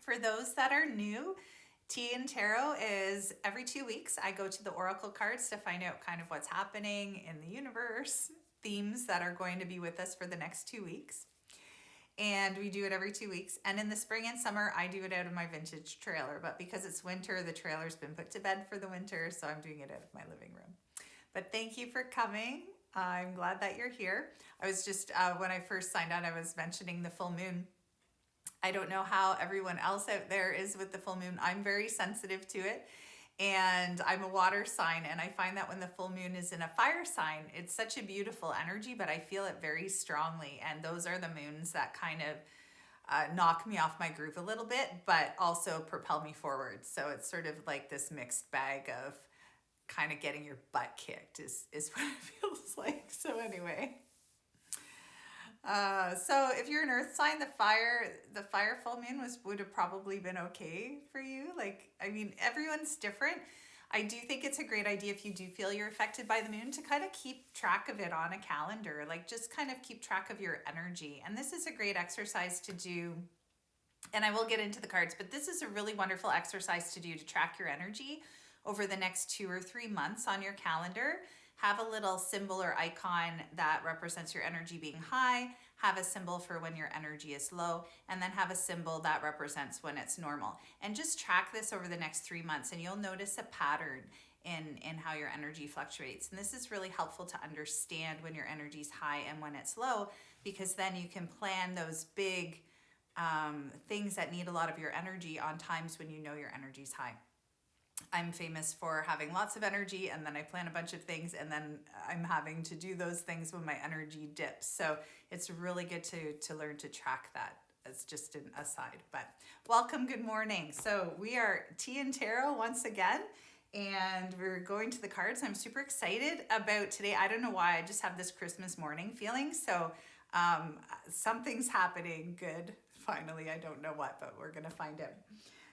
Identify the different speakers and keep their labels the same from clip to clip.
Speaker 1: For those that are new, Tea and Tarot is every 2 weeks. I go to the oracle cards to find out kind of what's happening in the universe, themes that are going to be with us for the next 2 weeks. And we do it every 2 weeks. And in the spring and summer, I do it out of my vintage trailer. But because it's winter, the trailer's been put to bed for the winter, so I'm doing it out of my living room. But thank you for coming. I'm glad that you're here. I was just, when I first signed on, I was mentioning the full moon. I don't know how everyone else out there is with the full moon. I'm very sensitive to it. And I'm a water sign, and I find that when the full moon is in a fire sign, it's such a beautiful energy, but I feel it very strongly. And those are the moons that kind of knock me off my groove a little bit, but also propel me forward. So it's sort of like this mixed bag of kind of getting your butt kicked is what it feels like. So anyway. So if you're an earth sign, the fire full moon would have probably been okay for you. Like, I mean, everyone's different. I do think it's a great idea if you do feel you're affected by the moon to kind of keep track of it on a calendar, like just kind of keep track of your energy. And this is a great exercise to do. And I will get into the cards, but this is a really wonderful exercise to do to track your energy over the next 2 or 3 months on your calendar. Have a little symbol or icon that represents your energy being high, have a symbol for when your energy is low, and then have a symbol that represents when it's normal. And just track this over the next 3 months, and you'll notice a pattern in how your energy fluctuates. And this is really helpful to understand when your energy is high and when it's low, because then you can plan those big things that need a lot of your energy on times when you know your energy is high. I'm famous for having lots of energy, and then I plan a bunch of things, and then I'm having to do those things when my energy dips. So it's really good to learn to track that as just an aside. But welcome, good morning. So we are Tea and Tarot once again, and we're going to the cards. I'm super excited about today. I don't know why, I just have this Christmas morning feeling. So something's happening good. Finally, I don't know what, but we're going to find out.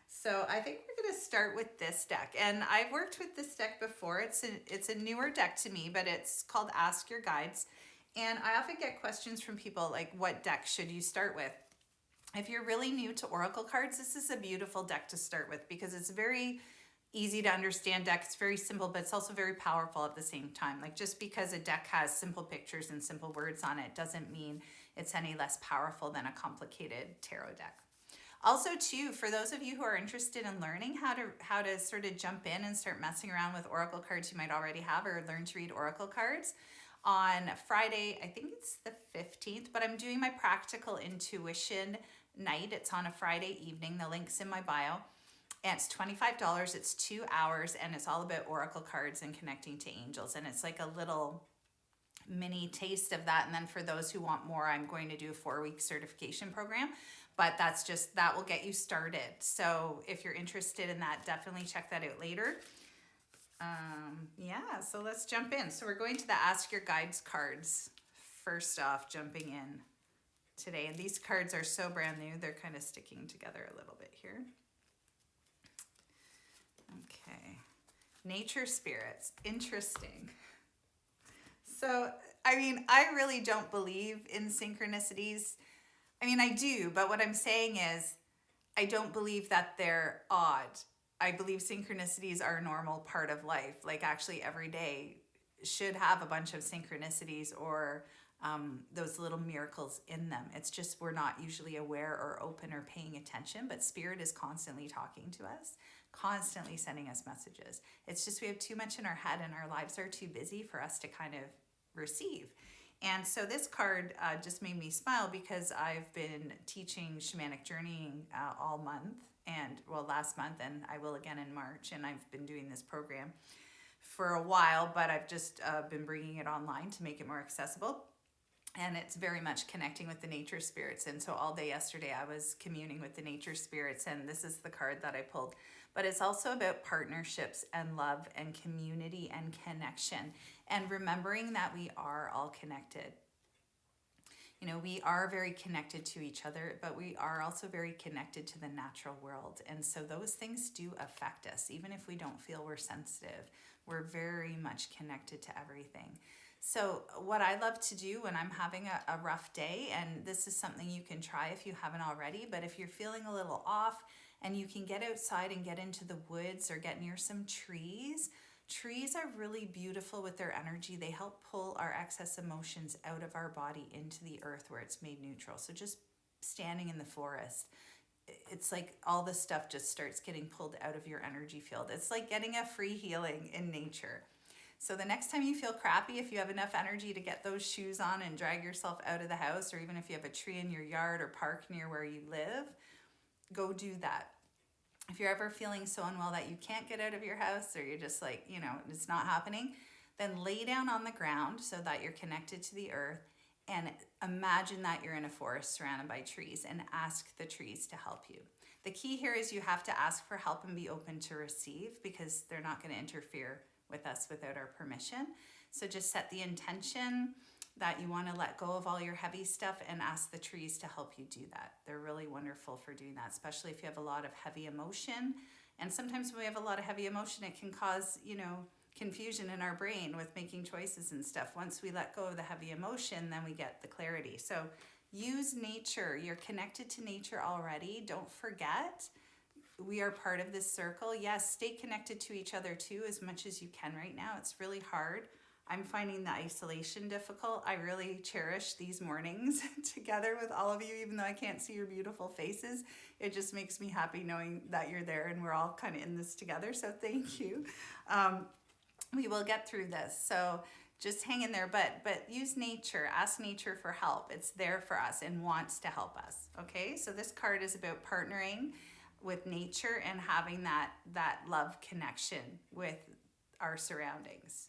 Speaker 1: So I think we're going to start with this deck, and I've worked with this deck before. It's a newer deck to me, but it's called Ask Your Guides, and I often get questions from people like, what deck should you start with? If you're really new to oracle cards, this is a beautiful deck to start with because it's a very easy to understand deck. It's very simple, but it's also very powerful at the same time. Like, just because a deck has simple pictures and simple words on it doesn't mean it's any less powerful than a complicated tarot deck. Also, too, for those of you who are interested in learning how to sort of jump in and start messing around with oracle cards you might already have, or learn to read oracle cards, on Friday, I think it's the 15th, but I'm doing my practical intuition night. It's on a Friday evening. The link's in my bio. And it's $25. It's 2 hours, and it's all about oracle cards and connecting to angels. And it's like a little mini taste of that. And then for those who want more, I'm going to do a 4-week certification program, but that will get you started. So if you're interested in that, definitely check that out later. Yeah, so let's jump in. So we're going to the Ask Your Guides cards. First off, jumping in today. And these cards are so brand new, they're kind of sticking together a little bit here. Okay. Nature spirits. Interesting. So, I mean, I really don't believe in synchronicities. I mean, I do, but what I'm saying is I don't believe that they're odd. I believe synchronicities are a normal part of life. Like, actually, every day should have a bunch of synchronicities or those little miracles in them. It's just we're not usually aware or open or paying attention, but Spirit is constantly talking to us, constantly sending us messages. It's just we have too much in our head and our lives are too busy for us to kind of receive. And so this card just made me smile because I've been teaching shamanic journeying all month, and last month, and I will again in March. And I've been doing this program for a while, but I've just been bringing it online to make it more accessible. And it's very much connecting with the nature spirits. And so all day yesterday I was communing with the nature spirits, and this is the card that I pulled. But it's also about partnerships and love and community and connection, and remembering that we are all connected. You know, we are very connected to each other, but we are also very connected to the natural world. And so those things do affect us. Even if we don't feel we're sensitive, we're very much connected to everything. So what I love to do when I'm having a rough day, and this is something you can try if you haven't already, but if you're feeling a little off and you can get outside and get into the woods or get near some trees, trees are really beautiful with their energy. They help pull our excess emotions out of our body into the earth where it's made neutral. So just standing in the forest, it's like all the stuff just starts getting pulled out of your energy field. It's like getting a free healing in nature. So the next time you feel crappy, if you have enough energy to get those shoes on and drag yourself out of the house, or even if you have a tree in your yard or park near where you live, go do that. If you're ever feeling so unwell that you can't get out of your house, or you're just like, it's not happening, then lay down on the ground so that you're connected to the earth, and imagine that you're in a forest surrounded by trees, and ask the trees to help you. The key here is you have to ask for help and be open to receive, because they're not going to interfere with us without our permission. So just set the intention that you want to let go of all your heavy stuff and ask the trees to help you do that. They're really wonderful for doing that, especially if you have a lot of heavy emotion. And sometimes when we have a lot of heavy emotion, it can cause, confusion in our brain with making choices and stuff. Once we let go of the heavy emotion, then we get the clarity. So use nature. You're connected to nature already. Don't forget, we are part of this circle. Yes, stay connected to each other too as much as you can right now. It's really hard. I'm finding the isolation difficult. I really cherish these mornings together with all of you, even though I can't see your beautiful faces. It just makes me happy knowing that you're there and we're all kind of in this together. So thank you. We will get through this. So just hang in there, but use nature. Ask nature for help. It's there for us and wants to help us. Okay, so this card is about partnering with nature and having that love connection with our surroundings.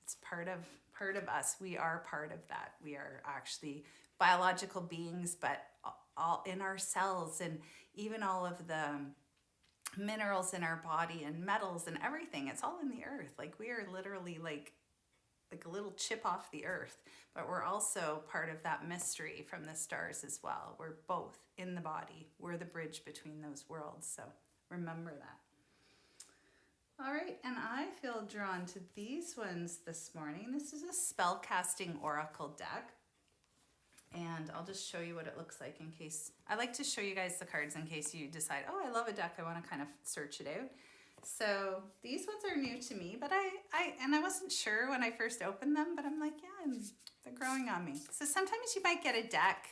Speaker 1: It's part of us. We are part of that. We are actually biological beings, but all in our cells, and even all of the minerals in our body and metals and everything, it's all in the earth. Like, we are literally like a little chip off the earth, but we're also part of that mystery from the stars as well. We're both in the body. We're the bridge between those worlds. So remember that. All right, and I feel drawn to these ones this morning. This is a spell casting oracle deck. And I'll just show you what it looks like in case, I like to show you guys the cards in case you decide, oh, I love a deck, I want to kind of search it out. So these ones are new to me, but I wasn't sure when I first opened them, but I'm like, yeah, they're growing on me. So sometimes you might get a deck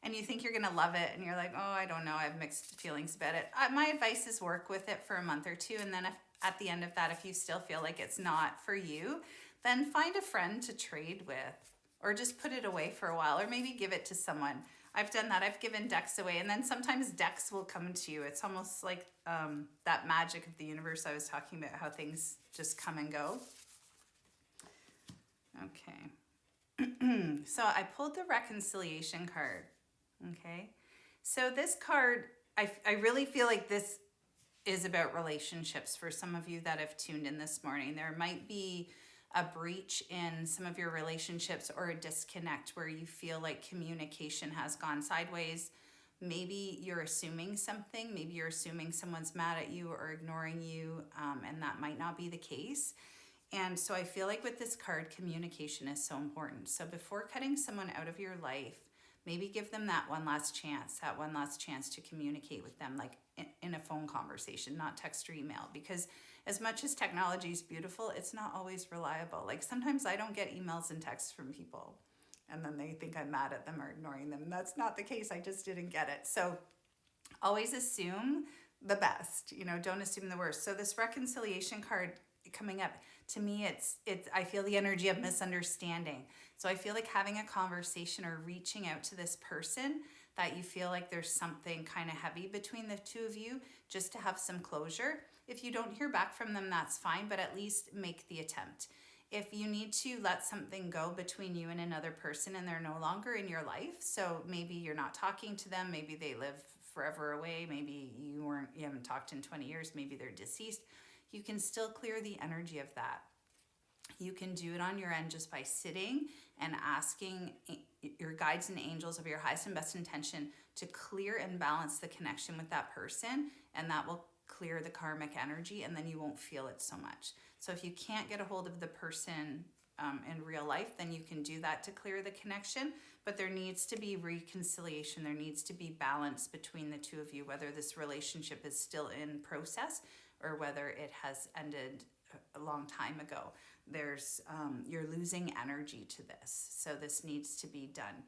Speaker 1: and you think you're going to love it, and you're like, oh, I don't know, I have mixed feelings about it. My advice is work with it for a month or two, and then if, at the end of that, if you still feel like it's not for you, then find a friend to trade with, or just put it away for a while, or maybe give it to someone. I've done that. I've given decks away, and then sometimes decks will come to you. It's almost like that magic of the universe I was talking about, how things just come and go. Okay. So I pulled the reconciliation card. Okay. So this card, I really feel like this is about relationships for some of you that have tuned in this morning. There might be a breach in some of your relationships, or a disconnect where you feel like communication has gone sideways. Maybe you're assuming something. Maybe you're assuming someone's mad at you or ignoring you, and that might not be the case. And so I feel like with this card, communication is so important. So before cutting someone out of your life, maybe give them that one last chance to communicate with them, like in a phone conversation, not text or email. Because as much as technology is beautiful, it's not always reliable. Like, sometimes I don't get emails and texts from people, and then they think I'm mad at them or ignoring them. That's not the case. I just didn't get it. So always assume the best, don't assume the worst. So this reconciliation card coming up, to me, it's I feel the energy of misunderstanding. So I feel like having a conversation or reaching out to this person that you feel like there's something kind of heavy between the two of you, just to have some closure. If you don't hear back from them, that's fine, but at least make the attempt. If you need to let something go between you and another person and they're no longer in your life, so maybe you're not talking to them, maybe they live forever away, maybe you haven't talked in 20 years, maybe they're deceased, you can still clear the energy of that. You can do it on your end just by sitting and asking your guides and angels of your highest and best intention to clear and balance the connection with that person, and that will clear the karmic energy, and then you won't feel it so much. So if you can't get a hold of the person in real life, then you can do that to clear the connection. But there needs to be reconciliation. There needs to be balance between the two of you, whether this relationship is still in process or whether it has ended a long time ago. There's you're losing energy to this, so this needs to be done.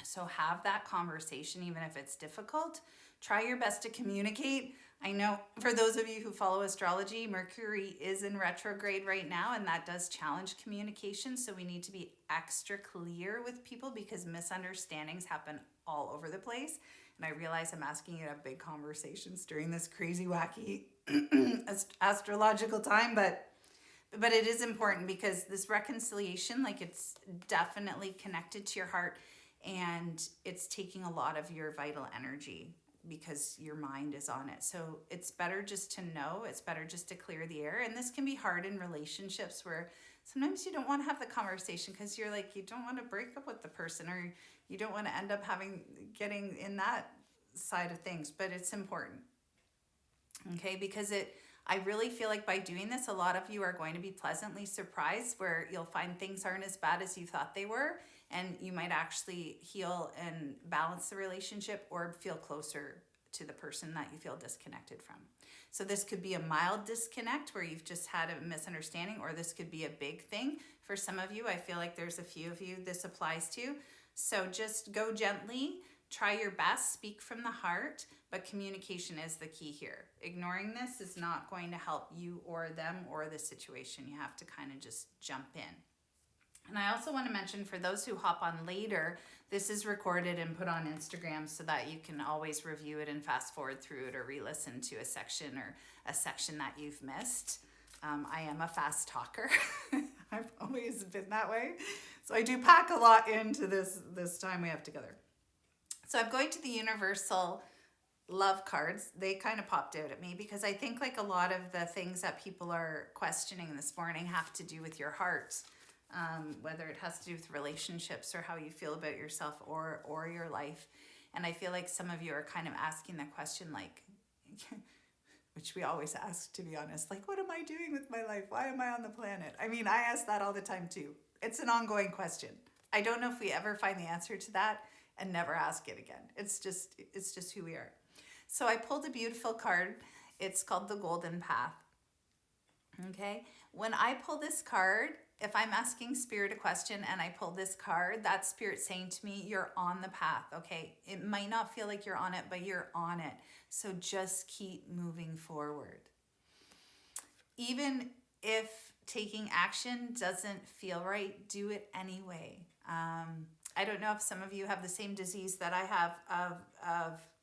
Speaker 1: So have that conversation, even if it's difficult. Try your best to communicate. I know for those of you who follow astrology, Mercury is in retrograde right now, and that does challenge communication. So we need to be extra clear with people because misunderstandings happen all over the place. And I realize I'm asking you to have big conversations during this crazy, wacky astrological time, but it is important because this reconciliation, like, it's definitely connected to your heart, and it's taking a lot of your vital energy because your mind is on it. So it's better just to know, it's better just to clear the air. And this can be hard in relationships where sometimes you don't want to have the conversation because you're like, you don't want to break up with the person, or you don't want to end up getting in that side of things, but it's important. Okay, because I really feel like by doing this, a lot of you are going to be pleasantly surprised where you'll find things aren't as bad as you thought they were, and you might actually heal and balance the relationship or feel closer to the person that you feel disconnected from. So this could be a mild disconnect where you've just had a misunderstanding, or this could be a big thing. For some of you, I feel like there's a few of you this applies to. So just go gently, try your best, speak from the heart, but communication is the key here. Ignoring this is not going to help you or them or the situation. You have to kind of just jump in. And I also want to mention, for those who hop on later, this is recorded and put on Instagram so that you can always review it and fast forward through it or re-listen to a section that you've missed. I am a fast talker. I've always been that way. So I do pack a lot into this time we have together. So I'm going to the Universal Love cards. They kind of popped out at me because I think, like, a lot of the things that people are questioning this morning have to do with your heart. Whether it has to do with relationships or how you feel about yourself or your life. And I feel like some of you are kind of asking the question, like, which we always ask, to be honest, like, what am I doing with my life? Why am I on the planet? I mean, I ask that all the time too. It's an ongoing question. I don't know if we ever find the answer to that and never ask it again. It's just who we are. So I pulled a beautiful card. It's called the Golden Path. Okay. When I pull this card, if I'm asking Spirit a question and I pull this card, that's Spirit saying to me, you're on the path, okay? It might not feel like you're on it, but you're on it. So just keep moving forward. Even if taking action doesn't feel right, do it anyway. I don't know if some of you have the same disease that I have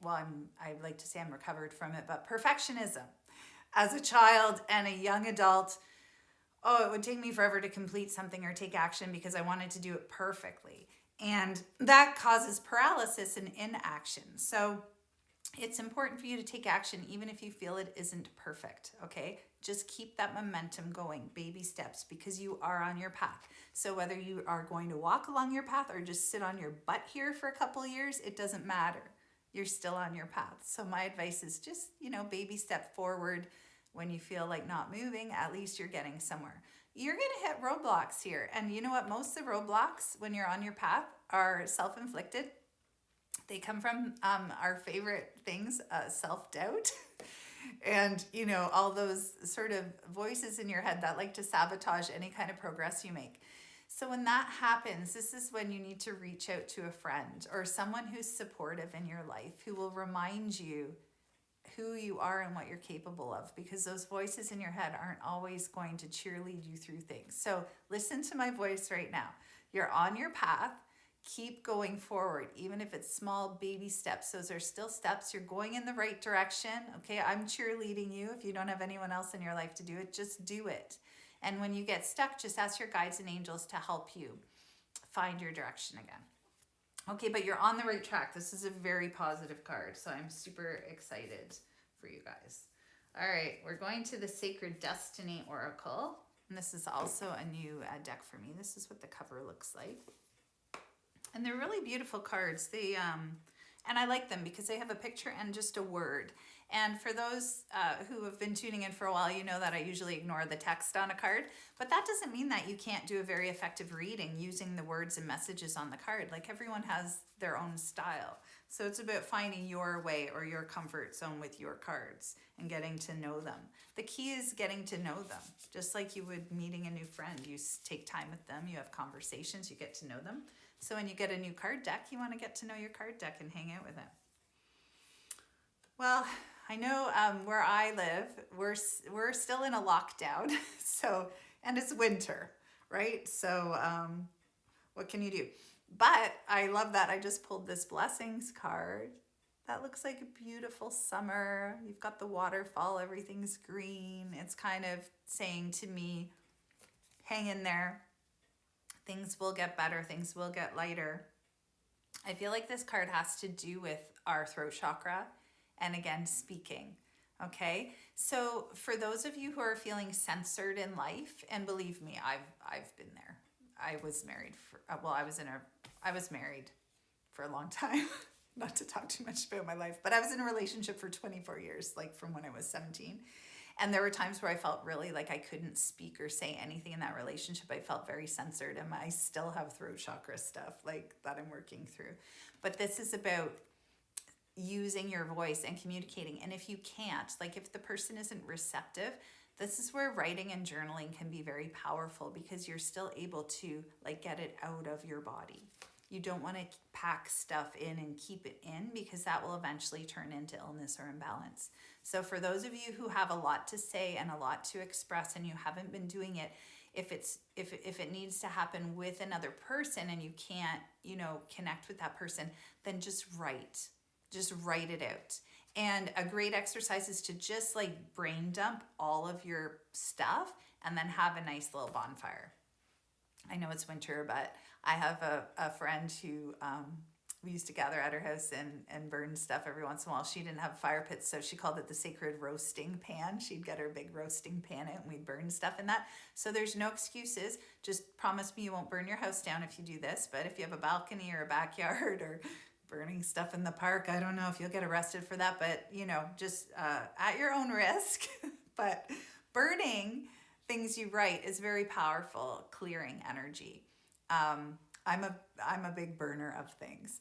Speaker 1: I'd like to say I'm recovered from it, but perfectionism. As a child and a young adult, it would take me forever to complete something or take action because I wanted to do it perfectly. And that causes paralysis and inaction. So it's important for you to take action even if you feel it isn't perfect, okay? Just keep that momentum going, baby steps, because you are on your path. So whether you are going to walk along your path or just sit on your butt here for a couple of years, it doesn't matter. You're still on your path. So my advice is just, baby step forward. When you feel like not moving, at least you're getting somewhere. You're going to hit roadblocks here. And you know what? Most of the roadblocks when you're on your path are self-inflicted. They come from our favorite things, self-doubt. And, all those sort of voices in your head that like to sabotage any kind of progress you make. So when that happens, this is when you need to reach out to a friend or someone who's supportive in your life, who will remind you who you are and what you're capable of, because those voices in your head aren't always going to cheerlead you through things. So listen to my voice right now. You're on your path. Keep going forward, even if it's small baby steps. Those are still steps. You're going in the right direction. Okay, I'm cheerleading you. If you don't have anyone else in your life to do it, just do it. And when you get stuck, just ask your guides and angels to help you find your direction again. Okay, but you're on the right track. This is a very positive card, so I'm super excited for you guys. All right, we're going to the Sacred Destiny Oracle. And this is also a new deck for me. This is what the cover looks like. And they're really beautiful cards. They And I like them because they have a picture and just a word. And for those who have been tuning in for a while, you know that I usually ignore the text on a card, but that doesn't mean that you can't do a very effective reading using the words and messages on the card. Like, everyone has their own style. So it's about finding your way or your comfort zone with your cards and getting to know them. The key is getting to know them, just like you would meeting a new friend. You take time with them, you have conversations, you get to know them. So when you get a new card deck, you want to get to know your card deck and hang out with it. Well, I know where I live, we're still in a lockdown, so, and it's winter, right? So what can you do? But I love that I just pulled this blessings card. That looks like a beautiful summer. You've got the waterfall, everything's green. It's kind of saying to me, hang in there. Things will get better, things will get lighter. I feel like this card has to do with our throat chakra and, again, speaking. Okay, so for those of you who are feeling censored in life, and believe me, I've been there. I was married for I was married for a long time. Not to talk too much about my life, but I was in a relationship for 24 years, like from when I was 17. And there were times where I felt really like I couldn't speak or say anything in that relationship. I felt very censored, and I still have throat chakra stuff like that I'm working through. But this is about using your voice and communicating. And if you can't, like if the person isn't receptive, this is where writing and journaling can be very powerful, because you're still able to like get it out of your body. You don't want to pack stuff in and keep it in, because that will eventually turn into illness or imbalance. So for those of you who have a lot to say and a lot to express and you haven't been doing it, if it needs to happen with another person and you can't, connect with that person, then just write it out. And a great exercise is to just like brain dump all of your stuff and then have a nice little bonfire. I know it's winter, but I have a friend who we used to gather at her house and burn stuff every once in a while. She didn't have fire pits, so she called it the sacred roasting pan. She'd get her big roasting pan out and we'd burn stuff in that. So there's no excuses. Just promise me you won't burn your house down if you do this. But if you have a balcony or a backyard or burning stuff in the park, I don't know if you'll get arrested for that, but just at your own risk. But burning things you write is very powerful, clearing energy. I'm a big burner of things.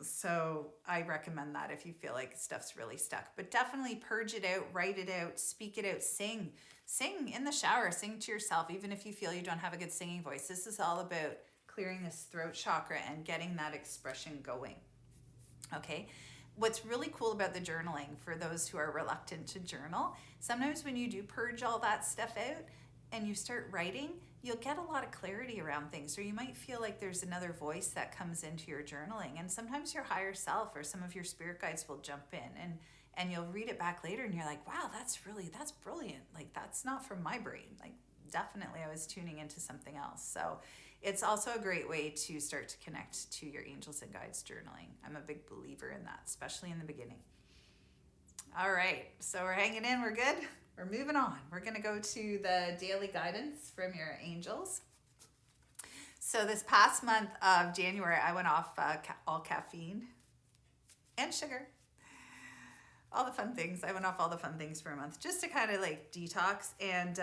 Speaker 1: So I recommend that if you feel like stuff's really stuck. But definitely purge it out, write it out, speak it out, sing in the shower, sing to yourself, even if you feel you don't have a good singing voice. This is all about clearing this throat chakra and getting that expression going. Okay. What's really cool about the journaling, for those who are reluctant to journal, sometimes when you do purge all that stuff out and you start writing, you'll get a lot of clarity around things, or you might feel like there's another voice that comes into your journaling, and sometimes your higher self or some of your spirit guides will jump in and you'll read it back later and you're like, wow, that's brilliant. Like, that's not from my brain. Like, definitely I was tuning into something else. So it's also a great way to start to connect to your angels and guides journaling. I'm a big believer in that, especially in the beginning. All right, so we're hanging in, we're good. We're moving on. We're going to go to the daily guidance from your angels. So this past month of January, I went off all caffeine and sugar. All the fun things. I went off all the fun things for a month just to kind of like detox. And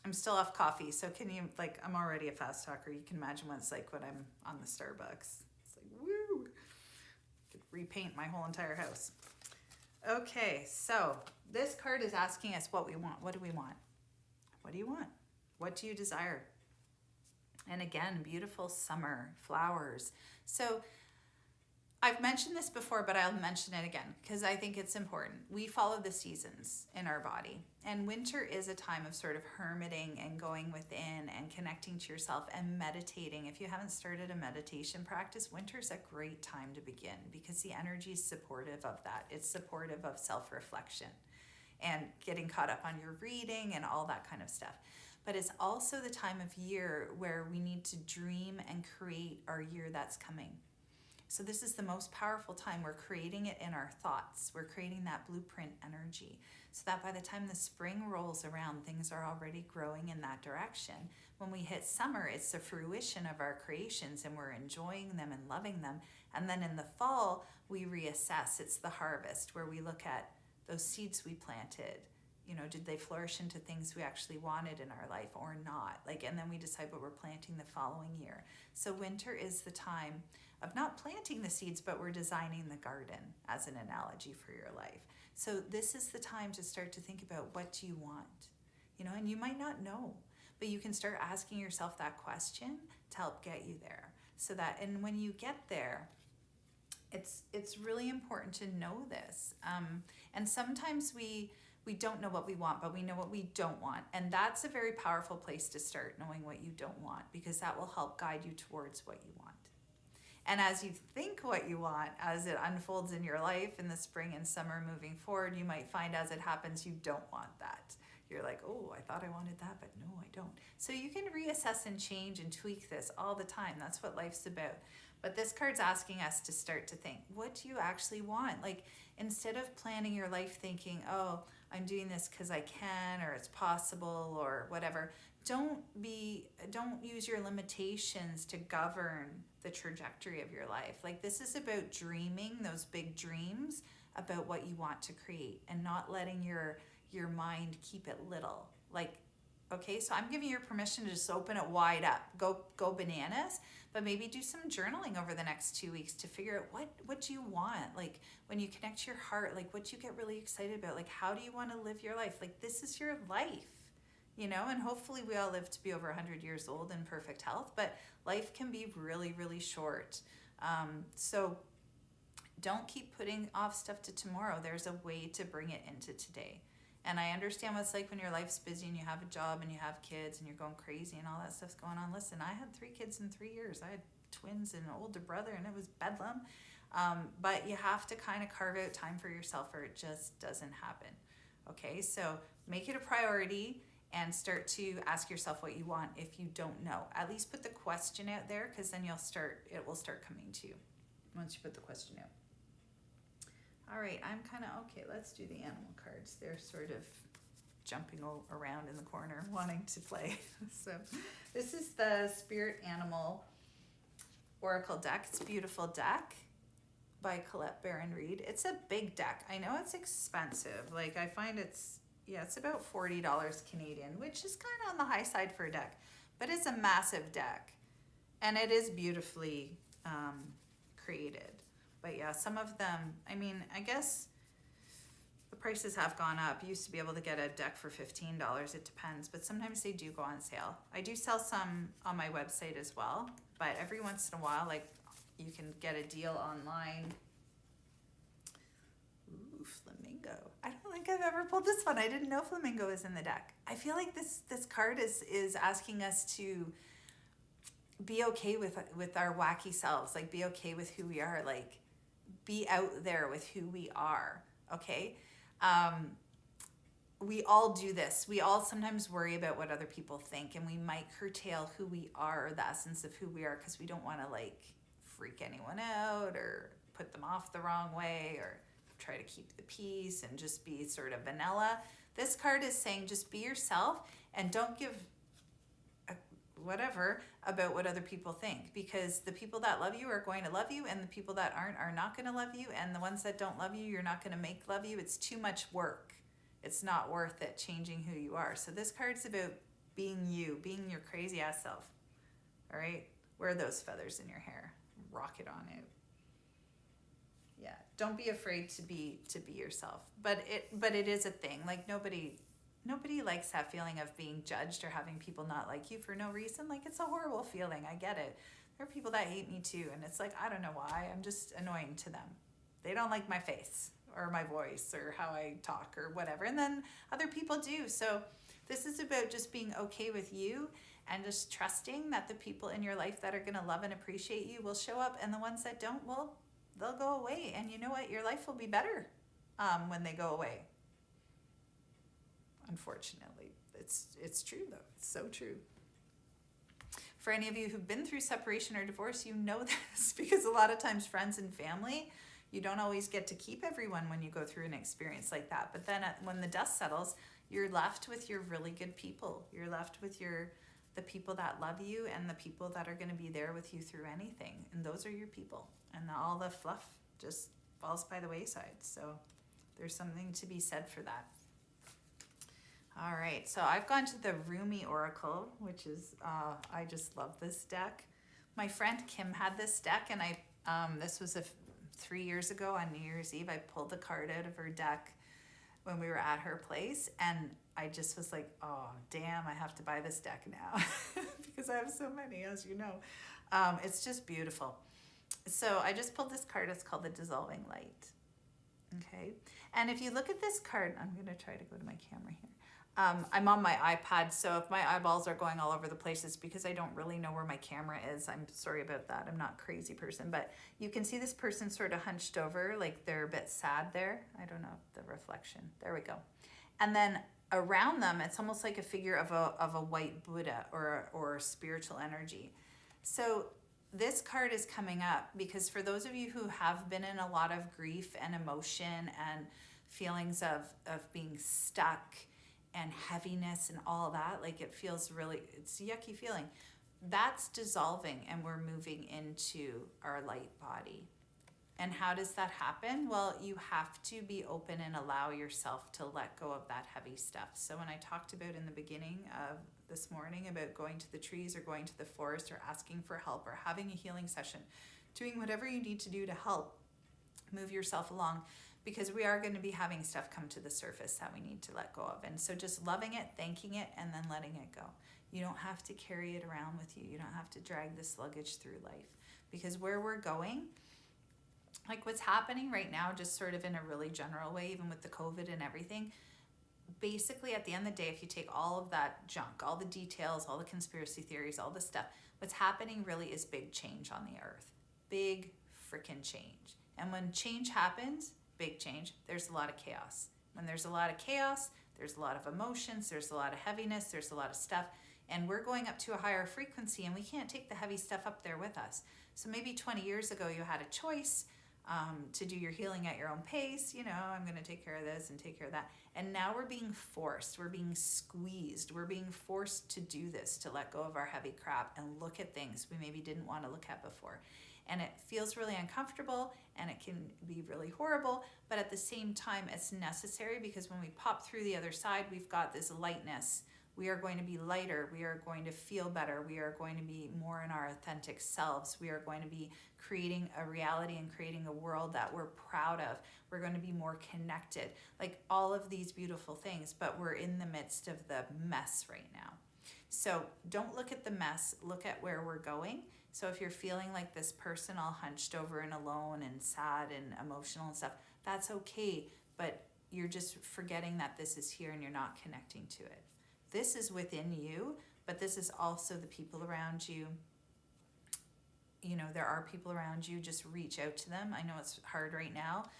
Speaker 1: I'm still off coffee. So can you, like, I'm already a fast talker. You can imagine what it's like when I'm on the Starbucks. It's like, woo! I could repaint my whole entire house. Okay, so this card is asking us what we want. What do we want? What do you want? What do you desire? And again, beautiful summer, flowers. So I've mentioned this before, but I'll mention it again because I think it's important. We follow the seasons in our body, and winter is a time of sort of hermiting and going within and connecting to yourself and meditating. If you haven't started a meditation practice, winter's a great time to begin because the energy is supportive of that. It's supportive of self-reflection and getting caught up on your reading and all that kind of stuff. But it's also the time of year where we need to dream and create our year that's coming. So this is the most powerful time. We're creating it in our thoughts. We're creating that blueprint energy so that by the time the spring rolls around, things are already growing in that direction. When we hit summer, it's the fruition of our creations and we're enjoying them and loving them. And then in the fall, we reassess. It's the harvest where we look at those seeds we planted. You know, did they flourish into things we actually wanted in our life or not? Like, and then we decide what we're planting the following year. So winter is the time of not planting the seeds, but we're designing the garden as an analogy for your life. So this is the time to start to think about, what do you want? You know, and you might not know, but you can start asking yourself that question to help get you there. So that, and when you get there, it's really important to know this. And sometimes we don't know what we want, but we know what we don't want. And that's a very powerful place to start, knowing what you don't want, because that will help guide you towards what you want. And as you think what you want, as it unfolds in your life in the spring and summer moving forward, you might find as it happens, you don't want that. You're like, oh, I thought I wanted that, but no, I don't. So you can reassess and change and tweak this all the time. That's what life's about. But this card's asking us to start to think, what do you actually want? Like, instead of planning your life thinking, oh, I'm doing this because I can, or it's possible, or whatever, don't use your limitations to govern the trajectory of your life. Like, this is about dreaming those big dreams about what you want to create, and not letting your mind keep it little. Like, okay, so I'm giving you permission to just open it wide up, go bananas, but maybe do some journaling over the next 2 weeks to figure out what do you want? Like, when you connect your heart, like, what do you get really excited about? Like, how do you want to live your life? Like, this is your life, you know, and hopefully we all live to be over 100 years old in perfect health, but life can be really, really short. So don't keep putting off stuff to tomorrow. There's a way to bring it into today. And I understand what it's like when your life's busy and you have a job and you have kids and you're going crazy and all that stuff's going on. Listen, I had 3 kids in 3 years. I had twins and an older brother, and it was bedlam. But you have to kind of carve out time for yourself, or it just doesn't happen. Okay, so make it a priority and start to ask yourself what you want if you don't know. At least put the question out there, because then it will start coming to you once you put the question out. All right, I'm kind of, okay, let's do the animal cards. They're sort of jumping around in the corner wanting to play. So this is the Spirit Animal Oracle deck. It's a beautiful deck by Colette Baron Reed. It's a big deck. I know it's expensive. Like, I find it's about $40 Canadian, which is kind of on the high side for a deck, but it's a massive deck, and it is beautifully created. But yeah, some of them, I mean, I guess the prices have gone up. You used to be able to get a deck for $15. It depends, but sometimes they do go on sale. I do sell some on my website as well, but every once in a while, like, you can get a deal online. Ooh, Flamingo. I don't think I've ever pulled this one. I didn't know Flamingo is in the deck. I feel like this card is asking us to be okay with our wacky selves. Like, be okay with who we are. Like, be out there with who we are, okay? We all do this. We all sometimes worry about what other people think, and we might curtail who we are, or the essence of who we are, because we don't want to, like, freak anyone out or put them off the wrong way, or try to keep the peace and just be sort of vanilla. This card is saying just be yourself and don't give whatever about what other people think, because the people that love you are going to love you, and the people that aren't are not going to love you, and the ones that don't love you, you're not going to make love you. It's too much work. It's not worth it changing who you are. So this card's about being you, being your crazy ass self. All right? Wear those feathers in your hair. Rock it on out. Yeah, don't be afraid to be yourself. But it is a thing. Like, nobody likes that feeling of being judged or having people not like you for no reason. Like, it's a horrible feeling. I get it. There are people that hate me too, and it's like, I don't know why. I'm just annoying to them. They don't like my face or my voice or how I talk or whatever. And then other people do. So this is about just being okay with you and just trusting that the people in your life that are going to love and appreciate you will show up, and the ones that don't, well, they'll go away. And you know what? Your life will be better when they go away. Unfortunately, it's true though. It's so true. For any of you who've been through separation or divorce, you know this, because a lot of times friends and family, you don't always get to keep everyone when you go through an experience like that. But then when the dust settles, you're left with your really good people. You're left with your the people that love you and the people that are going to be there with you through anything. And those are your people. And all the fluff just falls by the wayside. So there's something to be said for that. All right, so I've gone to the Rumi Oracle, which is, I just love this deck. My friend Kim had this deck, and this was 3 years ago on New Year's Eve. I pulled the card out of her deck when we were at her place, and I just was like, oh, damn, I have to buy this deck now because I have so many, as you know. It's just beautiful. So I just pulled this card. It's called the Dissolving Light. Okay, and if you look at this card, I'm going to try to go to my camera here. I'm on my iPad, so if my eyeballs are going all over the place, it's because I don't really know where my camera is. I'm sorry about that. I'm not a crazy person, but you can see this person sort of hunched over, like they're a bit sad there. I don't know the reflection. There we go. And then around them, it's almost like a figure of a white Buddha or spiritual energy. So this card is coming up because for those of you who have been in a lot of grief and emotion and feelings of being stuck and heaviness and all that, like it feels really, it's a yucky feeling. That's dissolving and we're moving into our light body. And how does that happen? Well, you have to be open and allow yourself to let go of that heavy stuff. So when I talked about in the beginning of this morning about going to the trees or going to the forest or asking for help or having a healing session, doing whatever you need to do to help move yourself along, because we are going to be having stuff come to the surface that we need to let go of. And so just loving it, thanking it, and then letting it go. You don't have to carry it around with you. You don't have to drag this luggage through life, because where we're going, like what's happening right now, just sort of in a really general way, even with the COVID and everything, basically at the end of the day, if you take all of that junk, all the details, all the conspiracy theories, all the stuff, what's happening really is big change on the earth. Big freaking change. And when change happens, big change, there's a lot of chaos. When there's a lot of chaos, there's a lot of emotions, there's a lot of heaviness, there's a lot of stuff, and we're going up to a higher frequency, and we can't take the heavy stuff up there with us. So maybe 20 years ago you had a choice to do your healing at your own pace. You know, I'm going to take care of this and take care of that. And now we're being forced, we're being squeezed, we're being forced to do this, to let go of our heavy crap and look at things we maybe didn't want to look at before. And it feels really uncomfortable and it can be really horrible, but at the same time it's necessary, because when we pop through the other side, we've got this lightness. We are going to be lighter, we are going to feel better, we are going to be more in our authentic selves, we are going to be creating a reality and creating a world that we're proud of. We're going to be more connected, like all of these beautiful things, but we're in the midst of the mess right now. So don't look at the mess, look at where we're going. So if you're feeling like this person all hunched over and alone and sad and emotional and stuff, that's okay, but you're just forgetting that this is here and you're not connecting to it. This is within you, but this is also the people around you. You know, there are people around you, just reach out to them. I know it's hard right now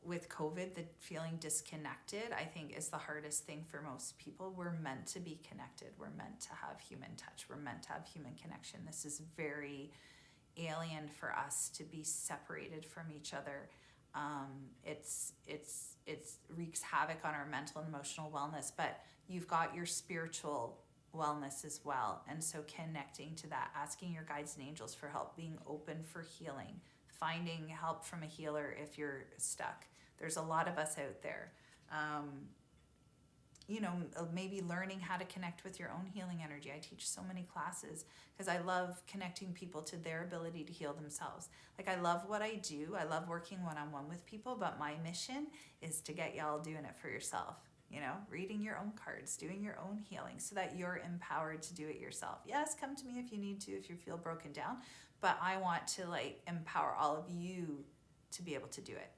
Speaker 1: with COVID, the feeling disconnected, I think, is the hardest thing for most people. We're meant to be connected. We're meant to have human touch. We're meant to have human connection. This is very alien for us to be separated from each other. It's wreaks havoc on our mental and emotional wellness, but you've got your spiritual wellness as well. And so connecting to that, asking your guides and angels for help, being open for healing, finding help from a healer if you're stuck. There's a lot of us out there. You know, maybe learning how to connect with your own healing energy. I teach so many classes because I love connecting people to their ability to heal themselves. Like, I love what I do. I love working one-on-one with people, but my mission is to get y'all doing it for yourself. You know, reading your own cards, doing your own healing so that you're empowered to do it yourself. Yes, come to me if you need to, if you feel broken down, but I want to like empower all of you to be able to do it.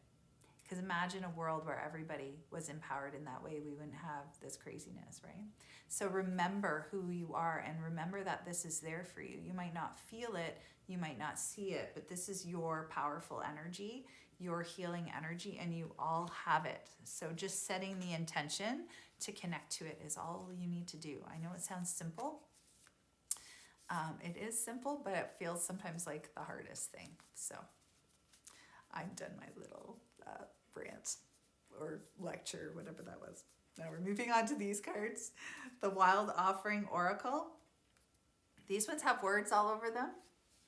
Speaker 1: Because imagine a world where everybody was empowered in that way, we wouldn't have this craziness, right? So remember who you are and remember that this is there for you. You might not feel it, you might not see it, but this is your powerful energy, your healing energy, and you all have it. So just setting the intention to connect to it is all you need to do. I know it sounds simple. It is simple, but it feels sometimes like the hardest thing. So I've done my little rant or lecture, whatever that was. Now we're moving on to these cards. The Wild Offering Oracle. These ones have words all over them,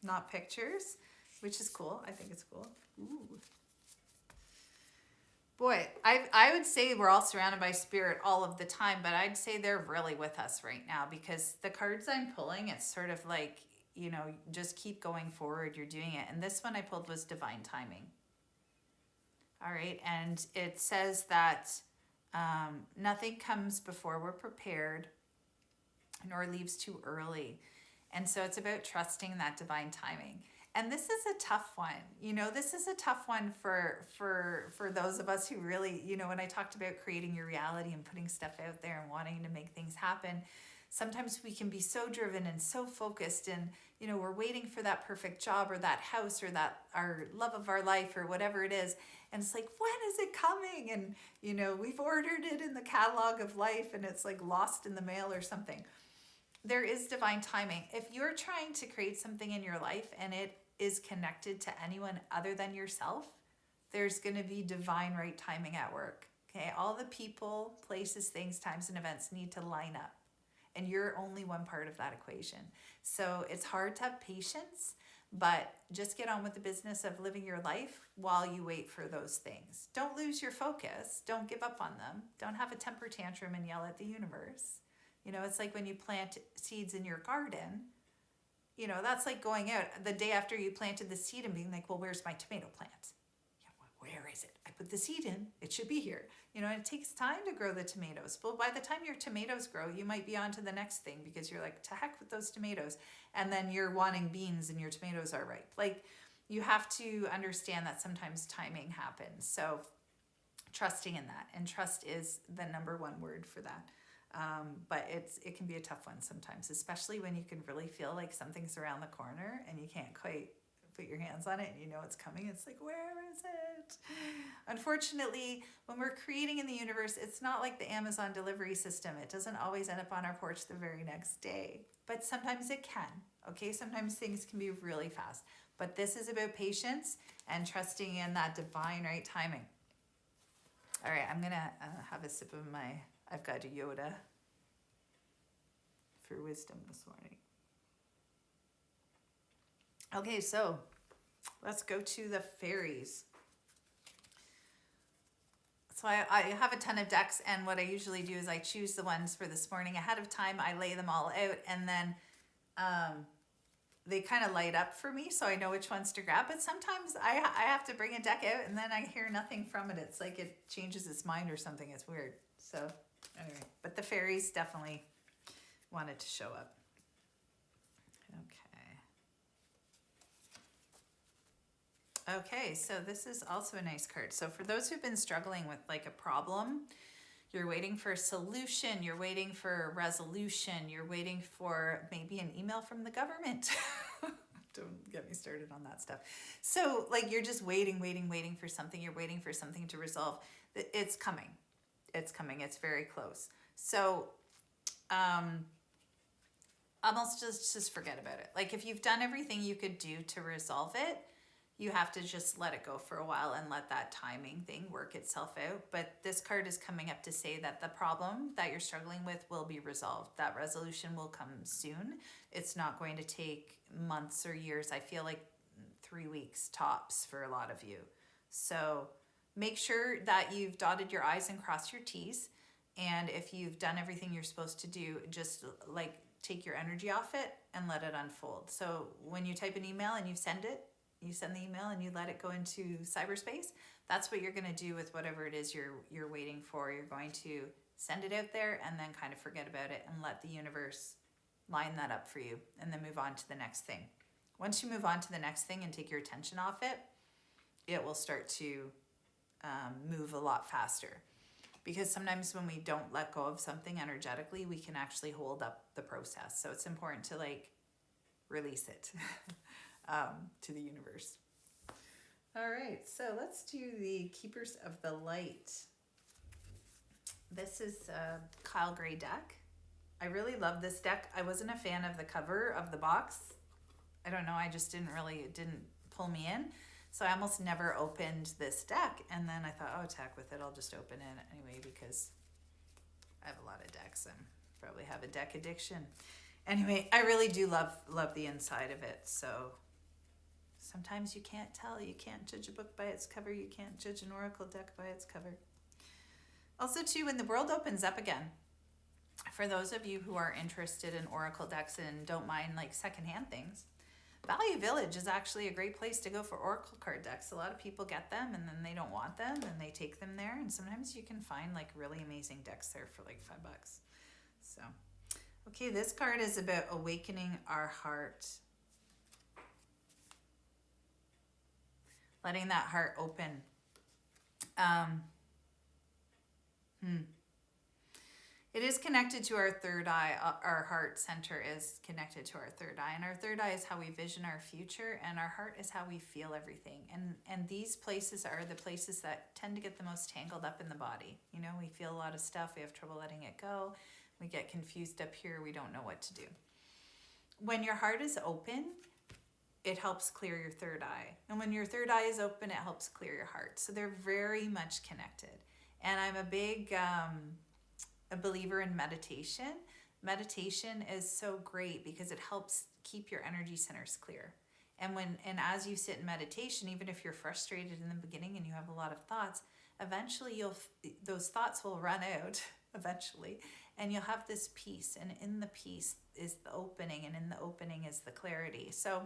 Speaker 1: not pictures, which is cool. I think it's cool. Ooh. Boy, I would say we're all surrounded by spirit all of the time, but I'd say they're really with us right now, because the cards I'm pulling, it's sort of like, you know, just keep going forward. You're doing it. And this one I pulled was divine timing. All right. And it says that nothing comes before we're prepared, nor leaves too early. And so it's about trusting that divine timing. And this is a tough one. You know, this is a tough one for those of us who really, you know, when I talked about creating your reality and putting stuff out there and wanting to make things happen, sometimes we can be so driven and so focused, and, you know, we're waiting for that perfect job or that house or that our love of our life or whatever it is. And it's like, when is it coming? And, you know, we've ordered it in the catalog of life and it's like lost in the mail or something. There is divine timing. If you're trying to create something in your life and it is connected to anyone other than yourself, there's going to be divine right timing at work. Okay. All the people, places, things, times, and events need to line up. And you're only one part of that equation. So it's hard to have patience, but just get on with the business of living your life while you wait for those things. Don't lose your focus. Don't give up on them. Don't have a temper tantrum and yell at the universe. You know, it's like when you plant seeds in your garden, you know, that's like going out the day after you planted the seed and being like, well, where's my tomato plant? Yeah, well, where is it? I put the seed in, it should be here. You know, and it takes time to grow the tomatoes. But by the time your tomatoes grow, you might be on to the next thing, because you're like, to heck with those tomatoes. And then you're wanting beans and your tomatoes are ripe. Like, you have to understand that sometimes timing happens. So trusting in that, and trust is the number one word for that. But it can be a tough one sometimes, especially when you can really feel like something's around the corner and you can't quite put your hands on it and you know it's coming. It's like, where is it? Unfortunately, when we're creating in the universe, it's not like the Amazon delivery system. It doesn't always end up on our porch the very next day, but sometimes it can. Okay, sometimes things can be really fast, but this is about patience and trusting in that divine right timing. All right, I'm gonna have a sip of my, I've got a Yoda for wisdom this morning. Okay, so let's go to the fairies. So I have a ton of decks, and what I usually do is I choose the ones for this morning ahead of time. I lay them all out, and then they kind of light up for me, so I know which ones to grab. But sometimes I have to bring a deck out, and then I hear nothing from it. It's like it changes its mind or something. It's weird. So anyway, but the fairies definitely wanted to show up. Okay, so this is also a nice card. So for those who've been struggling with like a problem, you're waiting for a solution, you're waiting for a resolution, you're waiting for maybe an email from the government. Don't get me started on that stuff. So like you're just waiting for something, you're waiting for something to resolve. It's coming. It's coming. It's very close. So almost just forget about it. Like if you've done everything you could do to resolve it, you have to just let it go for a while and let that timing thing work itself out. But this card is coming up to say that the problem that you're struggling with will be resolved. That resolution will come soon. It's not going to take months or years. I feel like 3 weeks tops for a lot of you. So make sure that you've dotted your I's and crossed your T's. And if you've done everything you're supposed to do, just like take your energy off it and let it unfold. So when you type an email and you send it, you send the email and you let it go into cyberspace. That's what you're going to do with whatever it is you're waiting for. You're going to send it out there and then kind of forget about it and let the universe line that up for you, and then move on to the next thing. Once you move on to the next thing and take your attention off it, it will start to move a lot faster. Because sometimes when we don't let go of something energetically, we can actually hold up the process. So it's important to like release it. To the universe. All right, so let's do the Keepers of the Light. This is a Kyle Gray deck. I really love this deck. I wasn't a fan of the cover of the box. I don't know, it didn't pull me in. So I almost never opened this deck. And then I thought, oh, heck with it, I'll just open it anyway, because I have a lot of decks and probably have a deck addiction. Anyway, I really do love the inside of it. So sometimes you can't tell. You can't judge a book by its cover. You can't judge an oracle deck by its cover. Also, too, when the world opens up again, for those of you who are interested in oracle decks and don't mind like secondhand things, Value Village is actually a great place to go for oracle card decks. A lot of people get them and then they don't want them and they take them there. And sometimes you can find like really amazing decks there for like $5. So, okay, this card is about awakening our heart. Letting that heart open. It is connected to our third eye. Our heart center is connected to our third eye. And our third eye is how we vision our future. And our heart is how we feel everything. And these places are the places that tend to get the most tangled up in the body. You know, we feel a lot of stuff. We have trouble letting it go. We get confused up here. We don't know what to do. When your heart is open, it helps clear your third eye. And when your third eye is open, it helps clear your heart. So they're very much connected. And I'm a big... a believer in meditation. Meditation is so great because it helps keep your energy centers clear. And as you sit in meditation, even if you're frustrated in the beginning and you have a lot of thoughts, eventually those thoughts will run out eventually, and you'll have this peace. And in the peace is the opening, and in the opening is the clarity. So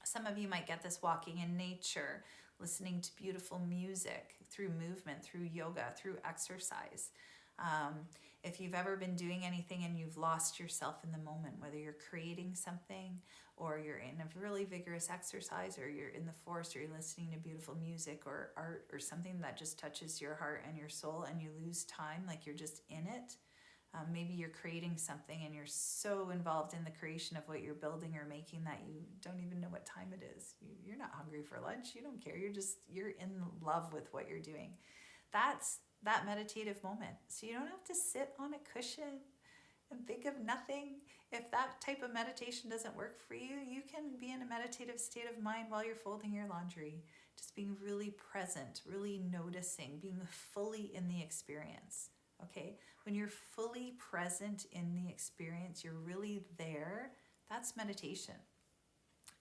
Speaker 1: some of you might get this walking in nature, listening to beautiful music, through movement, through yoga, through exercise. If you've ever been doing anything and you've lost yourself in the moment, whether you're creating something or you're in a really vigorous exercise or you're in the forest or you're listening to beautiful music or art or something that just touches your heart and your soul and you lose time, like you're just in it. Maybe you're creating something and you're so involved in the creation of what you're building or making that you don't even know what time it is. You're not hungry for lunch. You don't care. You're in love with what you're doing. That's that meditative moment. So you don't have to sit on a cushion and think of nothing. If that type of meditation doesn't work for you, you can be in a meditative state of mind while you're folding your laundry. Just being really present, really noticing, being fully in the experience. Okay? When you're fully present in the experience, you're really there, that's meditation.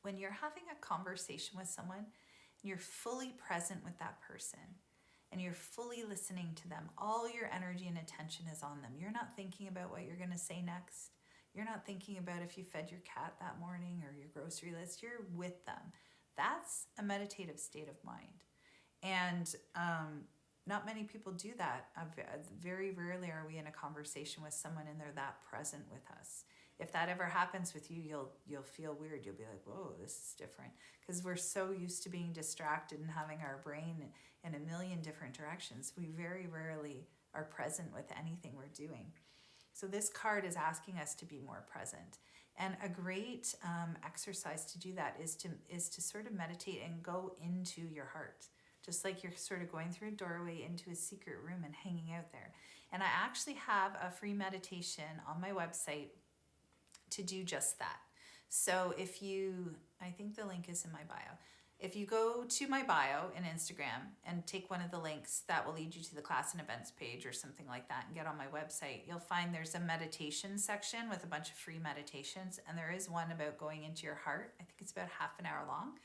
Speaker 1: When you're having a conversation with someone, and you're fully present with that person, and you're fully listening to them, all your energy and attention is on them. You're not thinking about what you're going to say next. You're not thinking about if you fed your cat that morning or your grocery list. You're with them. That's a meditative state of mind. And not many people do that. Very rarely are we in a conversation with someone and they're that present with us. If that ever happens with you, you'll feel weird. You'll be like, whoa, this is different. Because we're so used to being distracted and having our brain in a million different directions. We very rarely are present with anything we're doing. So this card is asking us to be more present. And a great exercise to do that is to sort of meditate and go into your heart. Just like you're sort of going through a doorway into a secret room and hanging out there. And I actually have a free meditation on my website to do just that. So I think the link is in my bio. If you go to my bio in Instagram and take one of the links, that will lead you to the class and events page or something like that and get on my website, you'll find there's a meditation section with a bunch of free meditations. And there is one about going into your heart. I think it's about half an hour long.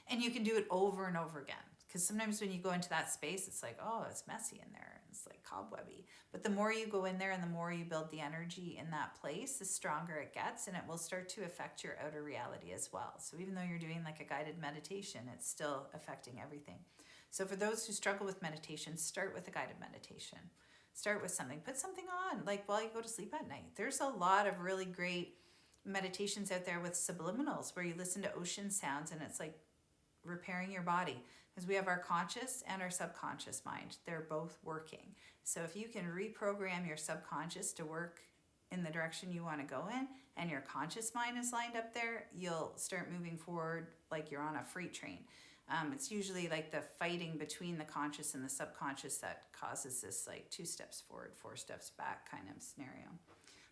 Speaker 1: And you can do it over and over again. Because sometimes when you go into that space, it's like, oh, it's messy in there. It's like cobwebby. But the more you go in there and the more you build the energy in that place, the stronger it gets. And it will start to affect your outer reality as well. So even though you're doing like a guided meditation, it's still affecting everything. So for those who struggle with meditation, start with a guided meditation. Start with something. Put something on, like while you go to sleep at night. There's a lot of really great meditations out there with subliminals where you listen to ocean sounds and it's like repairing your body. Because we have our conscious and our subconscious mind. They're both working. So if you can reprogram your subconscious to work in the direction you want to go in, and your conscious mind is lined up there, you'll start moving forward like you're on a freight train. It's usually like the fighting between the conscious and the subconscious that causes this like 2 steps forward, 4 steps back kind of scenario.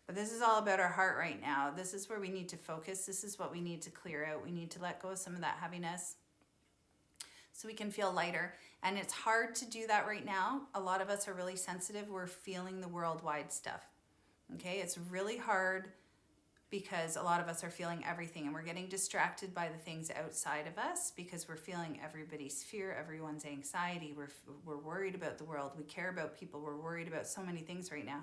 Speaker 1: But this is all about our heart right now. This is where we need to focus. This is what we need to clear out. We need to let go of some of that heaviness, so we can feel lighter. And it's hard to do that right now. A lot of us are really sensitive. We're feeling the worldwide stuff. Okay, it's really hard because a lot of us are feeling everything and we're getting distracted by the things outside of us because we're feeling everybody's fear, everyone's anxiety. We're worried about the world. We care about people. We're worried about so many things right now.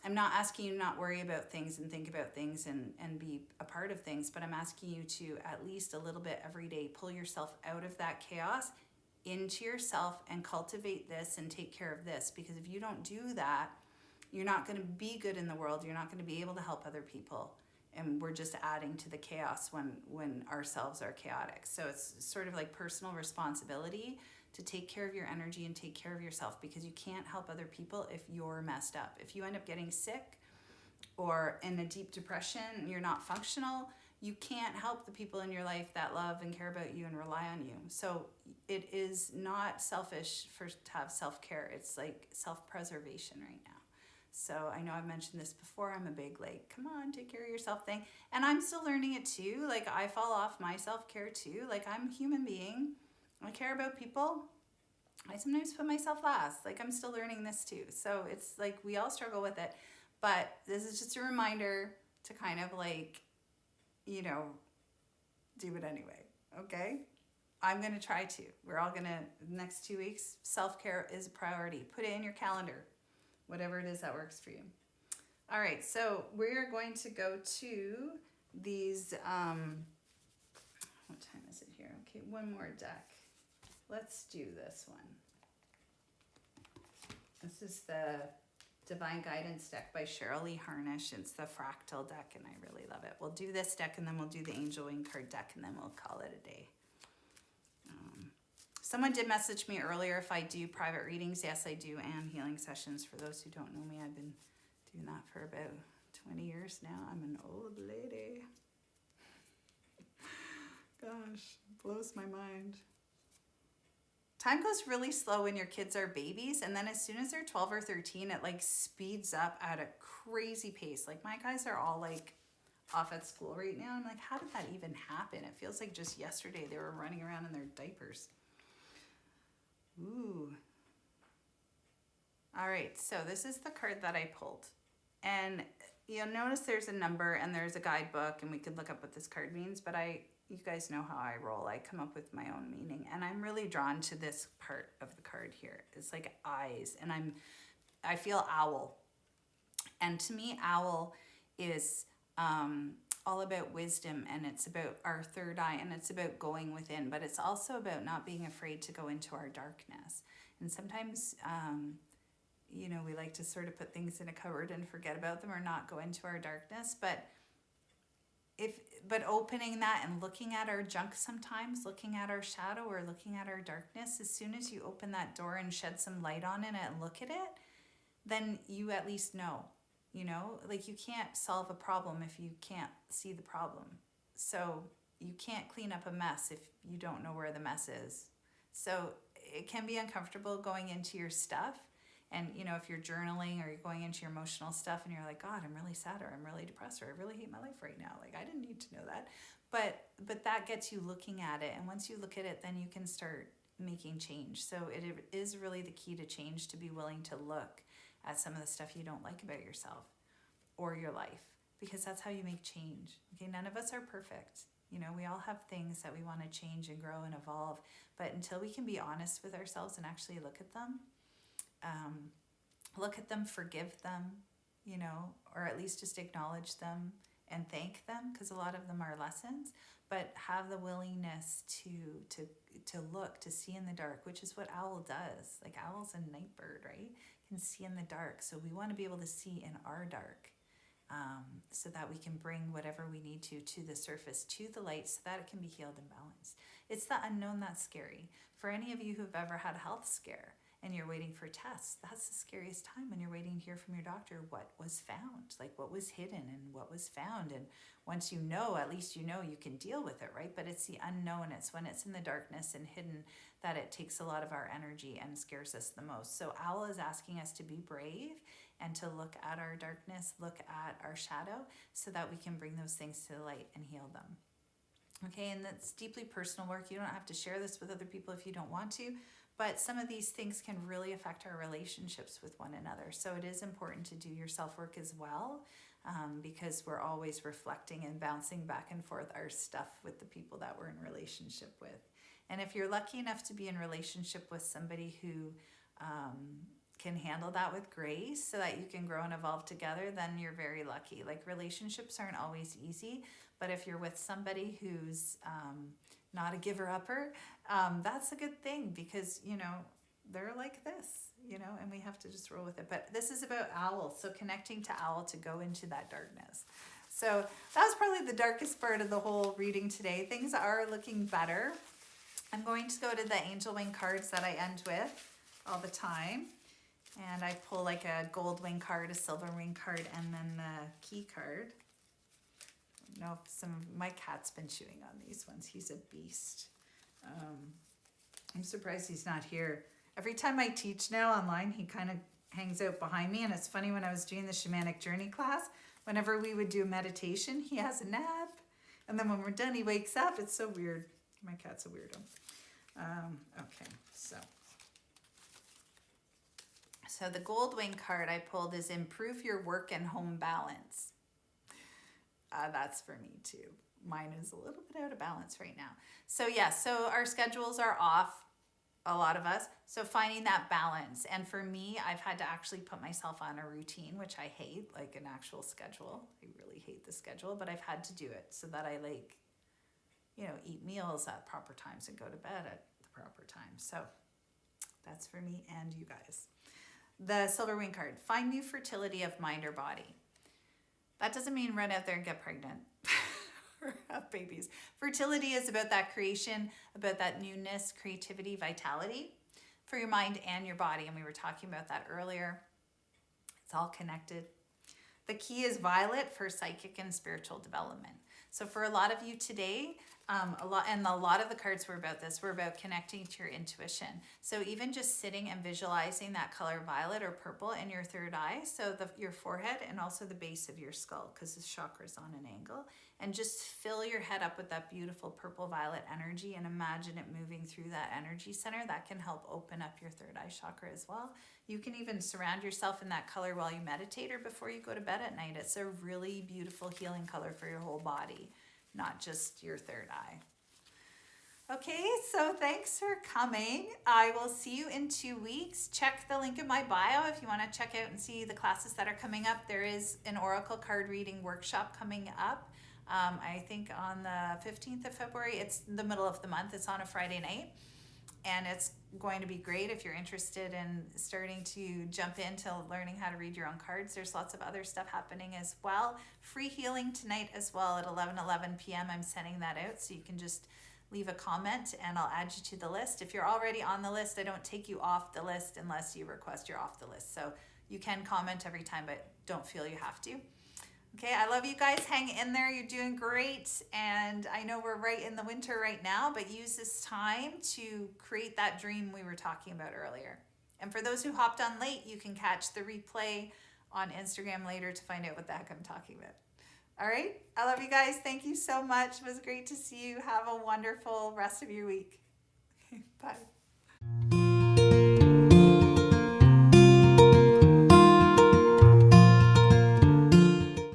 Speaker 1: I'm not asking you to not worry about things and think about things and be a part of things, but I'm asking you to at least a little bit every day pull yourself out of that chaos into yourself and cultivate this and take care of this. Because if you don't do that, you're not going to be good in the world. You're not going to be able to help other people. And we're just adding to the chaos when ourselves are chaotic. So it's sort of like personal responsibility to take care of your energy and take care of yourself, because you can't help other people if you're messed up. If you end up getting sick or in a deep depression, you're not functional, you can't help the people in your life that love and care about you and rely on you. So it is not selfish to have self-care. It's like self-preservation right now. So I know I've mentioned this before. I'm a big, like, come on, take care of yourself thing. And I'm still learning it too. Like, I fall off my self-care too. Like, I'm a human being. I care about people. I sometimes put myself last. Like, I'm still learning this too. So it's like we all struggle with it. But this is just a reminder to kind of like, you know, do it anyway. Okay? I'm going to try to. We're all going to, next 2 weeks, self-care is a priority. Put it in your calendar. Whatever it is that works for you. All right, so we're going to go to these, what time is it here? Okay, one more deck. Let's do this one. This is the Divine Guidance deck by Cheryl Lee Harnish. It's the fractal deck, and I really love it. We'll do this deck, and then we'll do the Angel Wing card deck, and then we'll call it a day. Someone did message me earlier if I do private readings. Yes, I do, and healing sessions. For those who don't know me, I've been doing that for about 20 years now. I'm an old lady. Gosh, it blows my mind. Time goes really slow when your kids are babies, and then as soon as they're 12 or 13, it like speeds up at a crazy pace. Like, my guys are all like off at school right now. I'm like, how did that even happen? It feels like just yesterday they were running around in their diapers. Ooh. All right, so this is the card that I pulled. And you'll notice there's a number and there's a guidebook, and we could look up what this card means, but you guys know how I roll. I come up with my own meaning, and I'm really drawn to this part of the card here. It's like eyes, and I feel owl. And to me, owl is all about wisdom, and it's about our third eye, and it's about going within, but it's also about not being afraid to go into our darkness. And sometimes, you know, we like to sort of put things in a cupboard and forget about them or not go into our darkness, but opening that and looking at our junk sometimes, looking at our shadow or looking at our darkness, as soon as you open that door and shed some light on it and look at it, then you at least know. You know, like, you can't solve a problem if you can't see the problem. So you can't clean up a mess if you don't know where the mess is. So it can be uncomfortable going into your stuff. And, you know, if you're journaling or you're going into your emotional stuff and you're like, God, I'm really sad, or I'm really depressed, or I really hate my life right now. Like, I didn't need to know that. But that gets you looking at it. And once you look at it, then you can start making change. So it is really the key to change, to be willing to look at some of the stuff you don't like about yourself or your life, because that's how you make change. Okay, none of us are perfect. You know, we all have things that we want to change and grow and evolve, but until we can be honest with ourselves and actually look at them, forgive them, you know, or at least just acknowledge them and thank them, because a lot of them are lessons, but have the willingness to look, to see in the dark, which is what owl does. Like, owl's a night bird, right? Can see in the dark. So we want to be able to see in our dark, so that we can bring whatever we need to the surface, to the light, so that it can be healed and balanced. It's the unknown that's scary. For any of you who've ever had a health scare and you're waiting for tests, that's the scariest time, when you're waiting to hear from your doctor what was found, like what was hidden and what was found. And once you know, at least you know you can deal with it, right? But it's the unknown. It's when it's in the darkness and hidden that it takes a lot of our energy and scares us the most. So owl is asking us to be brave and to look at our darkness, look at our shadow, so that we can bring those things to the light and heal them. Okay, and that's deeply personal work. You don't have to share this with other people if you don't want to, but some of these things can really affect our relationships with one another. So it is important to do your self-work as well. because we're always reflecting and bouncing back and forth our stuff with the people that we're in relationship with. And if you're lucky enough to be in relationship with somebody who can handle that with grace so that you can grow and evolve together, then you're very lucky. Like, relationships aren't always easy, but if you're with somebody who's not a giver-upper, that's a good thing, because, you know, they're like this, you know, and we have to just roll with it. But this is about Owl, so connecting to Owl to go into that darkness. So that was probably the darkest part of the whole reading today. Things are looking better. I'm going to go to the angel wing cards that I end with all the time. And I pull like a gold wing card, a silver wing card, and then the key card. I don't know if my cat's been chewing on these ones. He's a beast. I'm surprised he's not here. Every time I teach now online, he kind of hangs out behind me. And it's funny, when I was doing the shamanic journey class, whenever we would do meditation, he has a nap. And then when we're done, he wakes up. It's so weird. My cat's a weirdo. Okay, so the gold wing card I pulled is improve your work and home balance. That's for me too. Mine is a little bit out of balance right now. So yeah, so our schedules are off, a lot of us. So finding that balance. And for me, I've had to actually put myself on a routine, which I hate, like an actual schedule. I really hate the schedule, but I've had to do it so that I, like, you know, eat meals at proper times and go to bed at the proper time. So that's for me and you guys. The silver wing card, find new fertility of mind or body. That doesn't mean run out there and get pregnant or have babies. Fertility is about that creation, about that newness, creativity, vitality for your mind and your body. And we were talking about that earlier. It's all connected. The key is violet for psychic and spiritual development. So for a lot of you today, a lot of the cards were about this. We're about connecting to your intuition. So even just sitting and visualizing that color violet or purple in your third eye, so your forehead and also the base of your skull, because the chakra is on an angle, and just fill your head up with that beautiful purple violet energy and imagine it moving through that energy center. That can help open up your third eye chakra as well. You can even surround yourself in that color while you meditate or before you go to bed at night. It's a really beautiful healing color for your whole body, not just your third eye. Okay, so thanks for coming. I will see you in 2 weeks. Check the link in my bio if you want to check out and see the classes that are coming up. There is an oracle card reading workshop coming up. I think on the 15th of February. It's the middle of the month. It's on a Friday night. And it's going to be great if you're interested in starting to jump into learning how to read your own cards. There's lots of other stuff happening as well. Free healing tonight as well at 11 p.m. I'm sending that out, so you can just leave a comment and I'll add you to the list. If you're already on the list, I don't take you off the list unless you request you're off the list. So you can comment every time, but don't feel you have to. Okay, I love you guys. Hang in there. You're doing great. And I know we're right in the winter right now, but use this time to create that dream we were talking about earlier. And for those who hopped on late, you can catch the replay on Instagram later to find out what the heck I'm talking about. All right, I love you guys. Thank you so much. It was great to see you. Have a wonderful rest of your week. Bye.